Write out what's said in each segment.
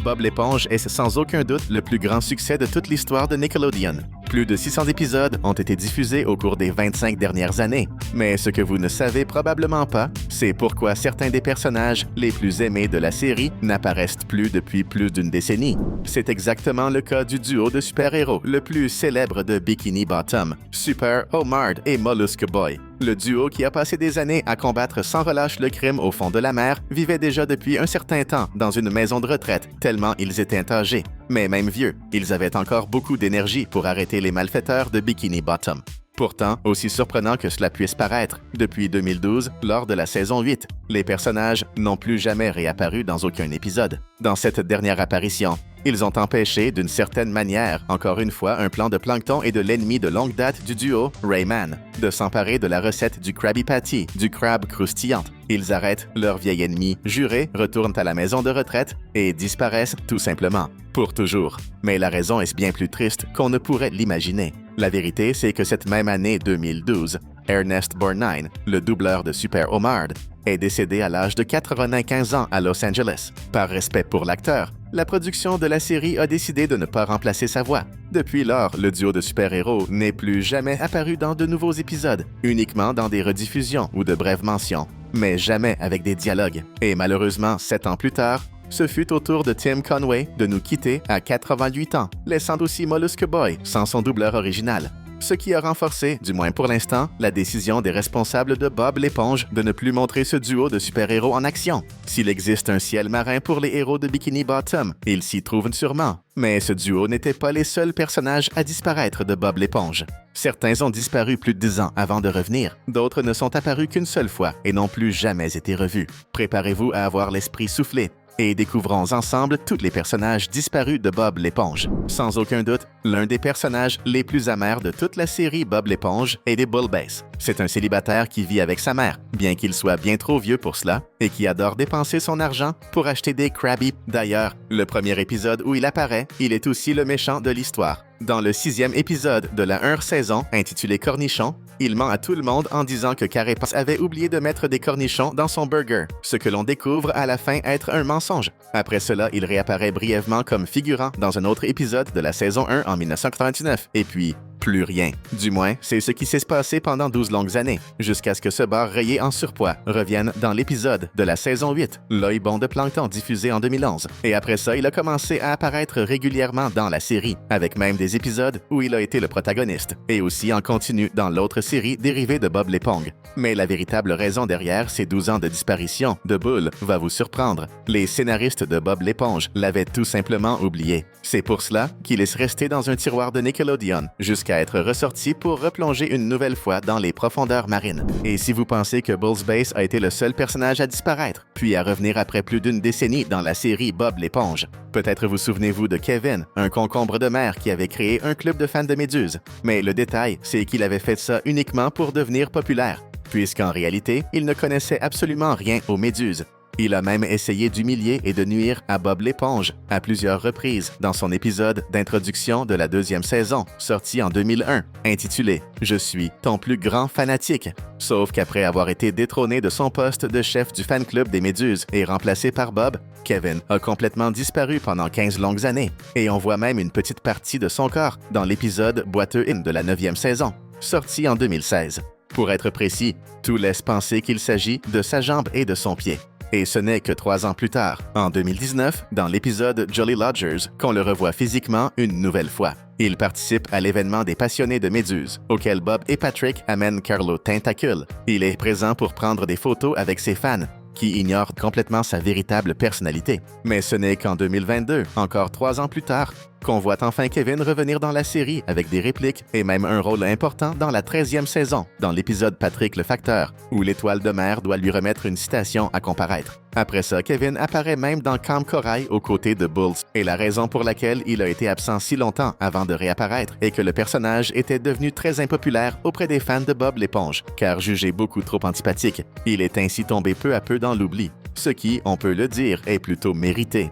Bob l'éponge est sans aucun doute le plus grand succès de toute l'histoire de Nickelodeon. Plus de 600 épisodes ont été diffusés au cours des 25 dernières années. Mais ce que vous ne savez probablement pas, c'est pourquoi certains des personnages les plus aimés de la série n'apparaissent plus depuis plus d'une décennie. C'est exactement le cas du duo de super-héros le plus célèbre de Bikini Bottom, Super Omard et Mollusque Boy. Le duo qui a passé des années à combattre sans relâche le crime au fond de la mer vivait déjà depuis un certain temps dans une maison de retraite, tellement ils étaient âgés. Mais même vieux, ils avaient encore beaucoup d'énergie pour arrêter les malfaiteurs de Bikini Bottom. Pourtant, aussi surprenant que cela puisse paraître, depuis 2012, lors de la saison 8, les personnages n'ont plus jamais réapparu dans aucun épisode. Dans cette dernière apparition, ils ont empêché, d'une certaine manière, encore une fois, un plan de Plankton et de l'ennemi de longue date du duo, Rayman, de s'emparer de la recette du Krabby Patty, du crabe croustillant. Ils arrêtent leur vieil ennemi juré, retournent à la maison de retraite et disparaissent tout simplement, pour toujours. Mais la raison est bien plus triste qu'on ne pourrait l'imaginer. La vérité, c'est que cette même année 2012, Ernest Borgnine, le doubleur de Super Omard, est décédé à l'âge de 95 ans à Los Angeles. Par respect pour l'acteur, la production de la série a décidé de ne pas remplacer sa voix. Depuis lors, le duo de super-héros n'est plus jamais apparu dans de nouveaux épisodes, uniquement dans des rediffusions ou de brèves mentions, mais jamais avec des dialogues. Et malheureusement, 7 ans plus tard, ce fut au tour de Tim Conway de nous quitter à 88 ans, laissant aussi Mollusque Boy sans son doubleur original. Ce qui a renforcé, du moins pour l'instant, la décision des responsables de Bob l'éponge de ne plus montrer ce duo de super-héros en action. S'il existe un ciel marin pour les héros de Bikini Bottom, ils s'y trouvent sûrement. Mais ce duo n'était pas les seuls personnages à disparaître de Bob l'éponge. Certains ont disparu plus de 10 ans avant de revenir, d'autres ne sont apparus qu'une seule fois et n'ont plus jamais été revus. Préparez-vous à avoir l'esprit soufflé et découvrons ensemble tous les personnages disparus de Bob l'éponge. Sans aucun doute, l'un des personnages les plus amers de toute la série Bob l'éponge est des Bullbase. C'est un célibataire qui vit avec sa mère, bien qu'il soit bien trop vieux pour cela, et qui adore dépenser son argent pour acheter des Krabby. D'ailleurs, le premier épisode où il apparaît, il est aussi le méchant de l'histoire. Dans le 6e épisode de la 1 saison, intitulé Cornichon, il ment à tout le monde en disant que Carapace avait oublié de mettre des cornichons dans son burger, ce que l'on découvre à la fin être un mensonge. Après cela, il réapparaît brièvement comme figurant dans un autre épisode de la saison 1 en 1999, et puis plus rien. Du moins, c'est ce qui s'est passé pendant 12 longues années, jusqu'à ce que ce bar rayé en surpoids revienne dans l'épisode de la saison 8, L'œil bon de Plankton, diffusé en 2011. Et après ça, il a commencé à apparaître régulièrement dans la série, avec même des épisodes où il a été le protagoniste, et aussi en continu dans l'autre série dérivée de Bob l'éponge. Mais la véritable raison derrière ces 12 ans de disparition de Bull va vous surprendre. Les scénaristes de Bob l'éponge l'avaient tout simplement oublié. C'est pour cela qu'il est resté dans un tiroir de Nickelodeon, jusqu'à être ressorti pour replonger une nouvelle fois dans les profondeurs marines. Et si vous pensez que Bullsbase a été le seul personnage à disparaître, puis à revenir après plus d'une décennie dans la série Bob l'éponge, peut-être vous souvenez-vous de Kevin, un concombre de mer qui avait créé un club de fans de méduses. Mais le détail, c'est qu'il avait fait ça uniquement pour devenir populaire, puisqu'en réalité, il ne connaissait absolument rien aux méduses. Il a même essayé d'humilier et de nuire à Bob l'éponge à plusieurs reprises dans son épisode d'introduction de la 2e saison, sorti en 2001, intitulé « Je suis ton plus grand fanatique ». Sauf qu'après avoir été détrôné de son poste de chef du fan club des Méduses et remplacé par Bob, Kevin a complètement disparu pendant 15 longues années. Et on voit même une petite partie de son corps dans l'épisode Boiteux In de la 9e saison, sorti en 2016. Pour être précis, tout laisse penser qu'il s'agit de sa jambe et de son pied. Et ce n'est que 3 ans plus tard, en 2019, dans l'épisode Jolly Lodgers, qu'on le revoit physiquement une nouvelle fois. Il participe à l'événement des passionnés de méduses, auquel Bob et Patrick amènent Carlo Tentacule. Il est présent pour prendre des photos avec ses fans, qui ignorent complètement sa véritable personnalité. Mais ce n'est qu'en 2022, encore 3 ans plus tard, qu'on voit enfin Kevin revenir dans la série avec des répliques et même un rôle important dans la 13e saison, dans l'épisode Patrick le Facteur, où l'étoile de mer doit lui remettre une citation à comparaître. Après ça, Kevin apparaît même dans Camp Corail aux côtés de Bulls, et la raison pour laquelle il a été absent si longtemps avant de réapparaître est que le personnage était devenu très impopulaire auprès des fans de Bob l'éponge, car jugé beaucoup trop antipathique. Il est ainsi tombé peu à peu dans l'oubli, ce qui, on peut le dire, est plutôt mérité.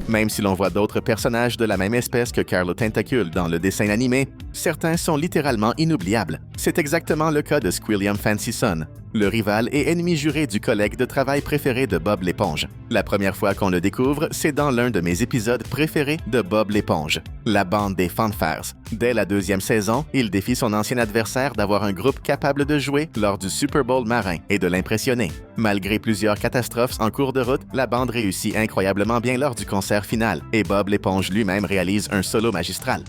Même si l'on voit d'autres personnages de la même espèce que Carlo Tentacule dans le dessin animé, certains sont littéralement inoubliables. C'est exactement le cas de Squilliam Fancyson, le rival et ennemi juré du collègue de travail préféré de Bob l'éponge. La première fois qu'on le découvre, c'est dans l'un de mes épisodes préférés de Bob l'éponge, la bande des Fanfares. Dès la deuxième saison, il défie son ancien adversaire d'avoir un groupe capable de jouer lors du Super Bowl marin et de l'impressionner. Malgré plusieurs catastrophes en cours de route, la bande réussit incroyablement bien lors du concert final et Bob l'éponge lui-même réalise un solo magistral.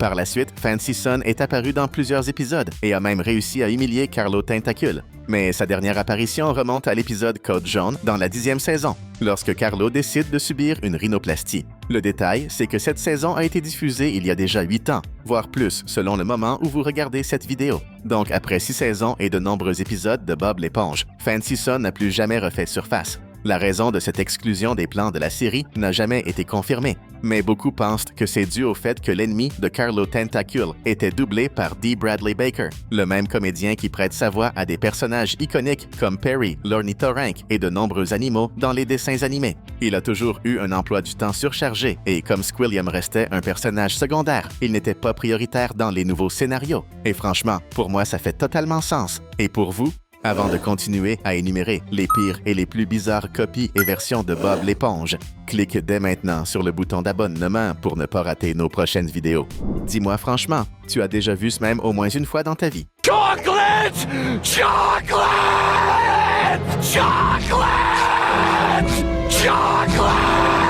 Par la suite, Fancy Son est apparu dans plusieurs épisodes et a même réussi à humilier Carlo Tentacule. Mais sa dernière apparition remonte à l'épisode Code Jaune dans la 10e saison, lorsque Carlo décide de subir une rhinoplastie. Le détail, c'est que cette saison a été diffusée il y a déjà 8 ans, voire plus selon le moment où vous regardez cette vidéo. Donc après 6 saisons et de nombreux épisodes de Bob l'éponge, Fancy Son n'a plus jamais refait surface. La raison de cette exclusion des plans de la série n'a jamais été confirmée, mais beaucoup pensent que c'est dû au fait que l'ennemi de Carlo Tentacule était doublé par D. Bradley Baker, le même comédien qui prête sa voix à des personnages iconiques comme Perry, l'ornithorynque et de nombreux animaux dans les dessins animés. Il a toujours eu un emploi du temps surchargé et comme Squilliam restait un personnage secondaire, il n'était pas prioritaire dans les nouveaux scénarios. Et franchement, pour moi, ça fait totalement sens. Et pour vous? Avant de continuer à énumérer les pires et les plus bizarres copies et versions de Bob l'éponge, clique dès maintenant sur le bouton d'abonnement pour ne pas rater nos prochaines vidéos. Dis-moi franchement, tu as déjà vu ce mème au moins une fois dans ta vie? Chocolate! Chocolate! Chocolate! Chocolate!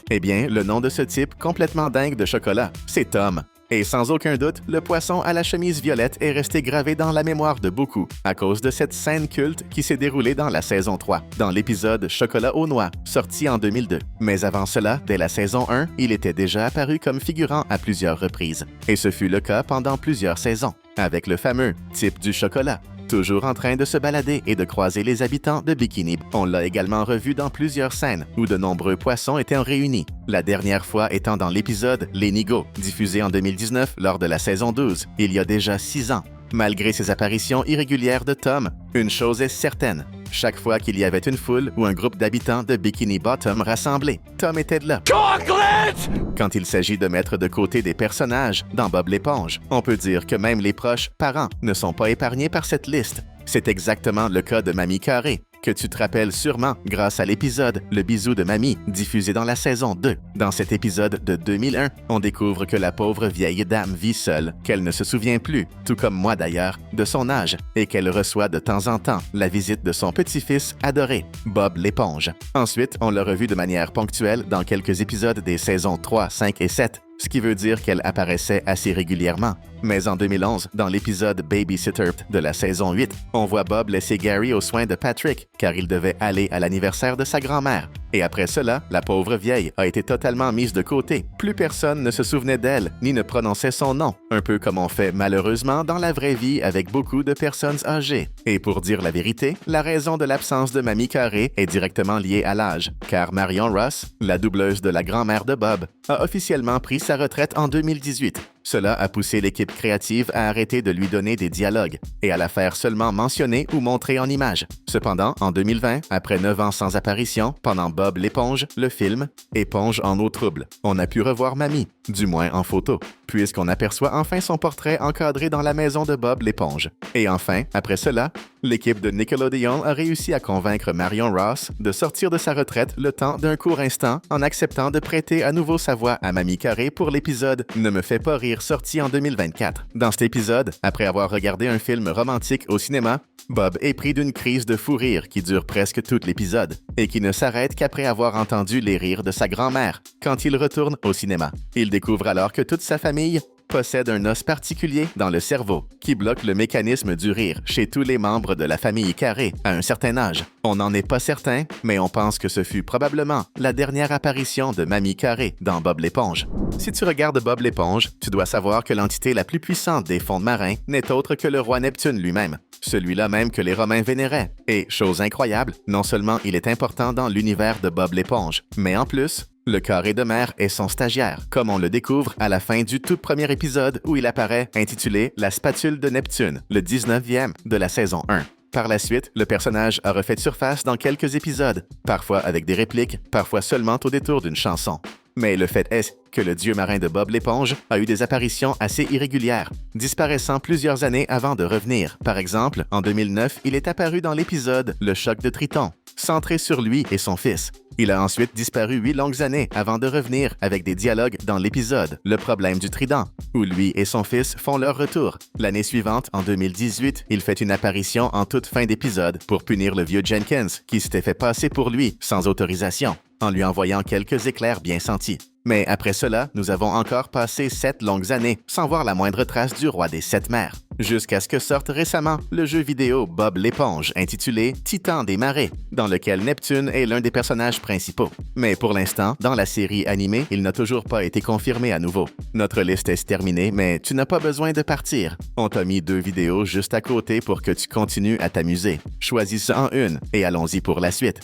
Eh bien, le nom de ce type complètement dingue de chocolat, c'est Tom. Et sans aucun doute, le poisson à la chemise violette est resté gravé dans la mémoire de beaucoup à cause de cette scène culte qui s'est déroulée dans la saison 3, dans l'épisode Chocolat aux noix, sorti en 2002. Mais avant cela, dès la saison 1, il était déjà apparu comme figurant à plusieurs reprises. Et ce fut le cas pendant plusieurs saisons, avec le fameux type du chocolat, toujours en train de se balader et de croiser les habitants de Bikini. On l'a également revu dans plusieurs scènes où de nombreux poissons étaient réunis, la dernière fois étant dans l'épisode Les Nigauds, diffusé en 2019 lors de la saison 12, il y a déjà 6 ans. Malgré ces apparitions irrégulières de Tom, une chose est certaine. Chaque fois qu'il y avait une foule ou un groupe d'habitants de Bikini Bottom rassemblés, Tom était là. Chocolate! Quand il s'agit de mettre de côté des personnages dans Bob l'éponge, on peut dire que même les proches parents ne sont pas épargnés par cette liste. C'est exactement le cas de Mamie Carré, que tu te rappelles sûrement grâce à l'épisode Le bisou de Mamie, diffusé dans la saison 2. Dans cet épisode de 2001, on découvre que la pauvre vieille dame vit seule, qu'elle ne se souvient plus, tout comme moi d'ailleurs, de son âge, et qu'elle reçoit de temps en temps la visite de son petit-fils adoré, Bob l'éponge. Ensuite, on l'a revu de manière ponctuelle dans quelques épisodes des saisons 3, 5 et 7, ce qui veut dire qu'elle apparaissait assez régulièrement. Mais en 2011, dans l'épisode Babysitter de la saison 8, on voit Bob laisser Gary aux soins de Patrick, car il devait aller à l'anniversaire de sa grand-mère. Et après cela, la pauvre vieille a été totalement mise de côté. Plus personne ne se souvenait d'elle, ni ne prononçait son nom, un peu comme on fait malheureusement dans la vraie vie avec beaucoup de personnes âgées. Et pour dire la vérité, la raison de l'absence de Mamie Carré est directement liée à l'âge, car Marion Ross, la doubleuse de la grand-mère de Bob, a officiellement pris sa retraite en 2018. Cela a poussé l'équipe créative à arrêter de lui donner des dialogues et à la faire seulement mentionner ou montrer en images. Cependant, en 2020, après 9 ans sans apparition, pendant Bob l'éponge, le film Éponge en eau trouble, on a pu revoir Mamie, du moins en photo, puisqu'on aperçoit enfin son portrait encadré dans la maison de Bob l'éponge. Et enfin, après cela, l'équipe de Nickelodeon a réussi à convaincre Marion Ross de sortir de sa retraite le temps d'un court instant en acceptant de prêter à nouveau sa voix à Mamie Carré pour l'épisode Ne me fais pas rire sorti en 2024. Dans cet épisode, après avoir regardé un film romantique au cinéma, Bob est pris d'une crise de fou rire qui dure presque tout l'épisode et qui ne s'arrête qu'après avoir entendu les rires de sa grand-mère quand il retourne au cinéma. Il découvre alors que toute sa famille possède un os particulier dans le cerveau qui bloque le mécanisme du rire chez tous les membres de la famille Carré à un certain âge. On n'en est pas certain, mais on pense que ce fut probablement la dernière apparition de Mamie Carré dans Bob l'éponge. Si tu regardes Bob l'éponge, tu dois savoir que l'entité la plus puissante des fonds marins n'est autre que le roi Neptune lui-même, celui-là même que les Romains vénéraient. Et, chose incroyable, non seulement il est important dans l'univers de Bob l'éponge, mais en plus, le carré de mer est son stagiaire, comme on le découvre à la fin du tout premier épisode où il apparaît intitulé La spatule de Neptune, le 19e de la saison 1. Par la suite, le personnage a refait surface dans quelques épisodes, parfois avec des répliques, parfois seulement au détour d'une chanson. Mais le fait est que le dieu marin de Bob l'éponge a eu des apparitions assez irrégulières, disparaissant plusieurs années avant de revenir. Par exemple, en 2009, il est apparu dans l'épisode Le choc de Triton, centré sur lui et son fils. Il a ensuite disparu 8 longues années avant de revenir avec des dialogues dans l'épisode Le problème du trident, où lui et son fils font leur retour. L'année suivante, en 2018, il fait une apparition en toute fin d'épisode pour punir le vieux Jenkins, qui s'était fait passer pour lui sans autorisation, en lui envoyant quelques éclairs bien sentis. Mais après cela, nous avons encore passé 7 longues années sans voir la moindre trace du roi des 7 mers. Jusqu'à ce que sorte récemment le jeu vidéo Bob l'éponge intitulé Titan des marais, dans lequel Neptune est l'un des personnages principaux. Mais pour l'instant, dans la série animée, il n'a toujours pas été confirmé à nouveau. Notre liste est terminée, mais tu n'as pas besoin de partir. On t'a mis 2 vidéos juste à côté pour que tu continues à t'amuser. Choisis-en une et allons-y pour la suite.